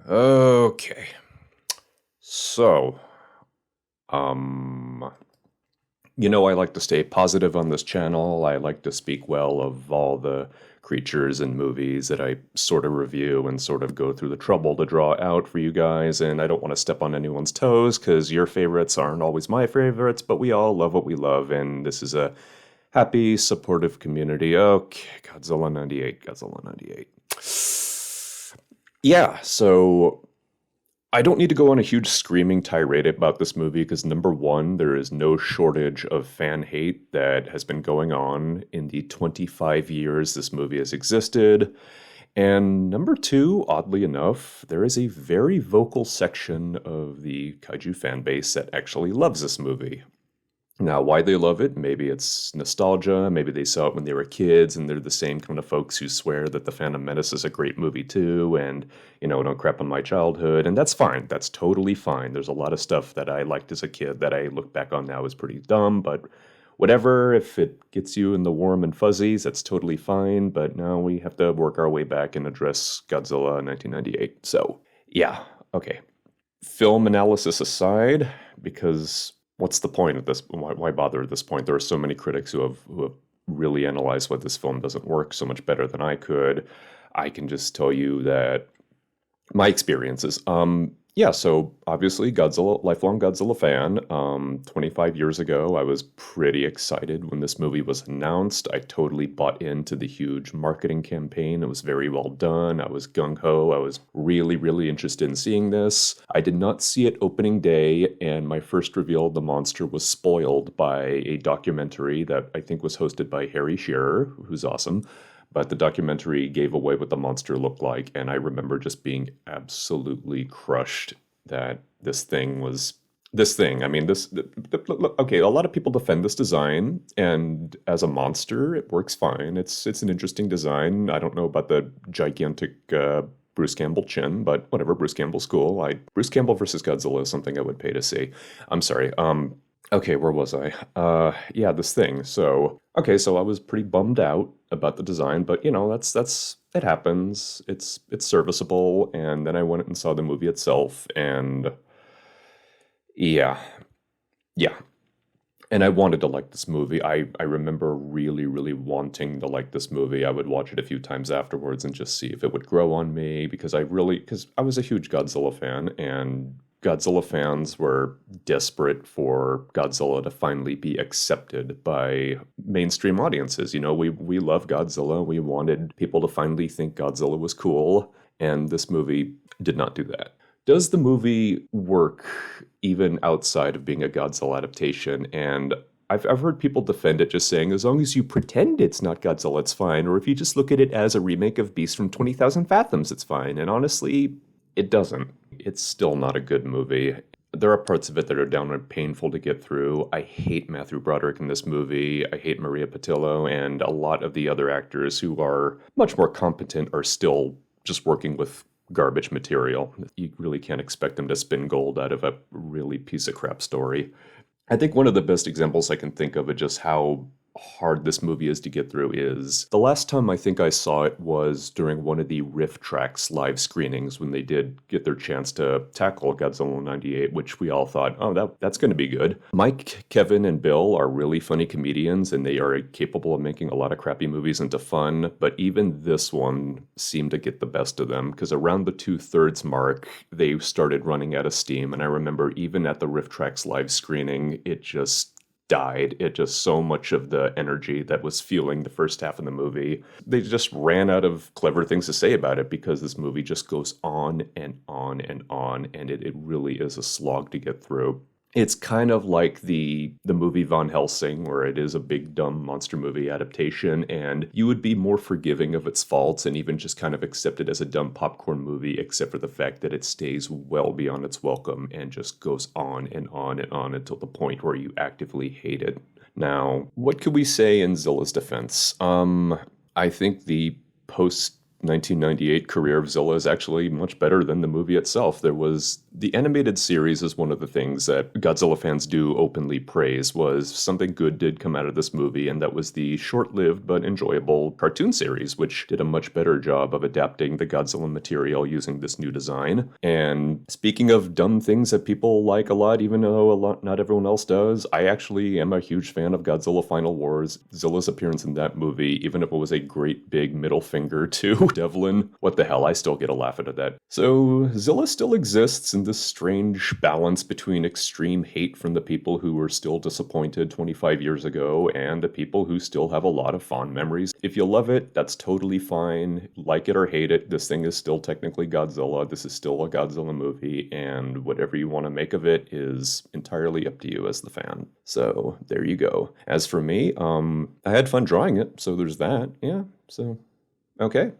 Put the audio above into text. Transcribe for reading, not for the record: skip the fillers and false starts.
Okay. So, um, I like to stay positive on this channel. I like to speak well of all the creatures and movies that I sort of review and sort of go through the trouble to draw out for you guys. And I don't want to step on anyone's toes because your favorites aren't always my favorites, but we all love what we love. And this is a happy, supportive community. Okay, Godzilla 98, Godzilla 98. Yeah, so I don't need to go on a huge screaming tirade about this movie because number one, there is no shortage of fan hate that has been going on in the 25 years this movie has existed. And number two, oddly enough, there is a very vocal section of the kaiju fan base that actually loves this movie. Now, why they love it, maybe it's nostalgia, maybe they saw it when they were kids, and they're the same kind of folks who swear that The Phantom Menace is a great movie too, and, don't crap on my childhood, and that's fine. That's totally fine. There's a lot of stuff that I liked as a kid that I look back on now as pretty dumb, but whatever, if it gets you in the warm and fuzzies, that's totally fine, but now we have to work our way back and address Godzilla 1998. So, yeah, okay. Film analysis aside, because what's the point at this? Why bother at this point? There are so many critics who have really analyzed why this film doesn't work so much better than I could. I can just tell you that my experiences. Yeah, so obviously Godzilla, lifelong Godzilla fan. 25 years ago, I was pretty excited when this movie was announced. I totally bought into the huge marketing campaign. It was very well done. I was gung-ho. I was really, really interested in seeing this. I did not see it opening day, and my first reveal of the monster was spoiled by a documentary that I think was hosted by Harry Shearer, who's awesome. But the documentary gave away what the monster looked like, and I remember just being absolutely crushed that this thing was this thing. I mean, okay, a lot of people defend this design, and as a monster, it works fine. It's an interesting design. I don't know about the gigantic Bruce Campbell chin, but whatever. Bruce Campbell's cool. Bruce Campbell versus Godzilla is something I would pay to see. I'm sorry. Okay, where was I? Yeah, this thing. So, okay, so I was pretty bummed out about the design, but that's it happens. It's serviceable, and then I went and saw the movie itself, and yeah, yeah. And I wanted to like this movie. I remember really, really wanting to like this movie. I would watch it a few times afterwards and just see if it would grow on me because I was a huge Godzilla fan, and Godzilla fans were desperate for Godzilla to finally be accepted by mainstream audiences. We love Godzilla. We wanted people to finally think Godzilla was cool, and this movie did not do that. Does the movie work even outside of being a Godzilla adaptation? And I've heard people defend it just saying, as long as you pretend it's not Godzilla, it's fine. Or if you just look at it as a remake of Beast from 20,000 Fathoms, it's fine. And honestly, it doesn't. It's still not a good movie. There are parts of it that are downright painful to get through. I hate Matthew Broderick in this movie. I hate Maria Patillo, and a lot of the other actors who are much more competent are still just working with garbage material. You really can't expect them to spin gold out of a really piece of crap story. I think one of the best examples I can think of just how hard this movie is to get through is the last time I think I saw it was during one of the Riff Tracks live screenings when they did get their chance to tackle Godzilla 98, which we all thought, oh, that's going to be good. Mike, Kevin, and Bill are really funny comedians, and they are capable of making a lot of crappy movies into fun, but even this one seemed to get the best of them, because around the 2/3 mark, they started running out of steam, and I remember even at the Riff Tracks live screening, it just died. It just so much of the energy that was fueling the first half of the movie. They just ran out of clever things to say about it because this movie just goes on and on and on, and it really is a slog to get through. It's kind of like the movie Van Helsing, where it is a big, dumb monster movie adaptation, and you would be more forgiving of its faults and even just kind of accept it as a dumb popcorn movie, except for the fact that it stays well beyond its welcome and just goes on and on and on until the point where you actively hate it. Now, what could we say in Zilla's defense? I think the post 1998 career of Zilla is actually much better than the movie itself. The animated series is one of the things that Godzilla fans do openly praise, was something good did come out of this movie, and that was the short-lived but enjoyable cartoon series, which did a much better job of adapting the Godzilla material using this new design. And speaking of dumb things that people like a lot, even though not everyone else does, I actually am a huge fan of Godzilla Final Wars. Zilla's appearance in that movie, even if it was a great big middle finger to Devlin, what the hell, I still get a laugh out of that. So Zilla still exists in this strange balance between extreme hate from the people who were still disappointed 25 years ago and the people who still have a lot of fond memories. If you love it, that's totally fine. Like it or hate it, this thing is still technically Godzilla. This is still a Godzilla movie, and whatever you want to make of it is entirely up to you as the fan. So there you go. As for me, I had fun drawing it, so there's that. Yeah, so okay.